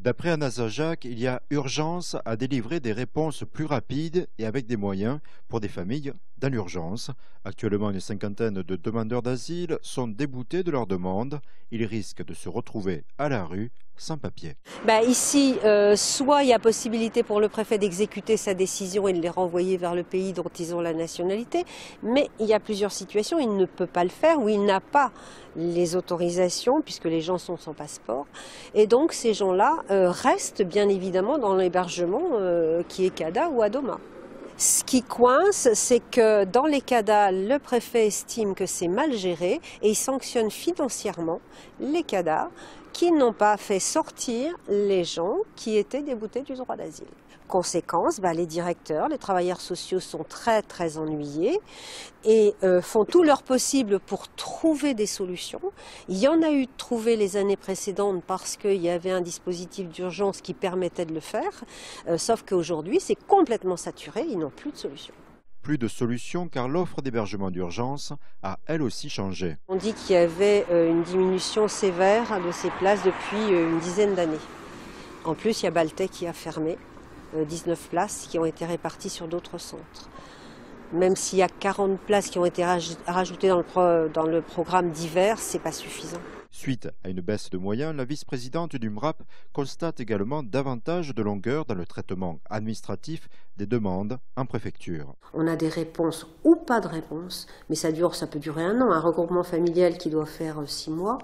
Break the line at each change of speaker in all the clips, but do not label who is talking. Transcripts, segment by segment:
D'après Anna Zajac, il y a urgence à délivrer des réponses plus rapides et avec des moyens pour des familles dans l'urgence. Actuellement, une cinquantaine de demandeurs d'asile sont déboutés de leur demande. Ils risquent de se retrouver à la rue sans papier.
Ici, soit il y a possibilité pour le préfet d'exécuter sa décision et de les renvoyer vers le pays dont ils ont la nationalité, mais il y a plusieurs situations, il ne peut pas le faire, ou il n'a pas les autorisations, puisque les gens sont sans passeport. Et donc ces gens-là restent bien évidemment dans l'hébergement qui est CADA ou Adoma. Ce qui coince, c'est que dans les CADA, le préfet estime que c'est mal géré et il sanctionne financièrement les CADA qui n'ont pas fait sortir les gens qui étaient déboutés du droit d'asile. Conséquence, les directeurs, les travailleurs sociaux sont très ennuyés et font tout leur possible pour trouver des solutions. Il y en a eu de trouver les années précédentes parce qu'il y avait un dispositif d'urgence qui permettait de le faire, sauf qu'aujourd'hui c'est complètement saturé, ils n'ont plus de solution.
Plus de solutions car l'offre d'hébergement d'urgence a elle aussi changé.
On dit qu'il y avait une diminution sévère de ces places depuis une dizaine d'années. En plus, il y a Baltais qui a fermé, 19 places qui ont été réparties sur d'autres centres. Même s'il y a 40 places qui ont été rajoutées dans le programme d'hiver, ce n'est pas suffisant.
Suite à une baisse de moyens, la vice-présidente du MRAP constate également davantage de longueur dans le traitement administratif des demandes en préfecture.
On a des réponses ou pas de réponses, mais ça peut durer un an. Un regroupement familial qui doit faire 6 mois,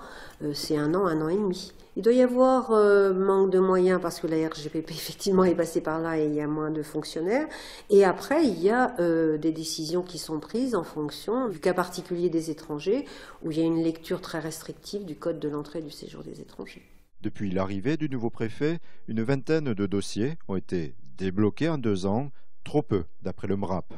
c'est un an et demi. Il doit y avoir manque de moyens parce que la RGPP effectivement est passée par là et il y a moins de fonctionnaires. Et après, il y a des décisions qui sont prises en fonction du cas particulier des étrangers, où il y a une lecture très restrictive du Code de l'entrée et du séjour des étrangers.
Depuis l'arrivée du nouveau préfet, une vingtaine de dossiers ont été débloqués en 2 ans, trop peu d'après le MRAP.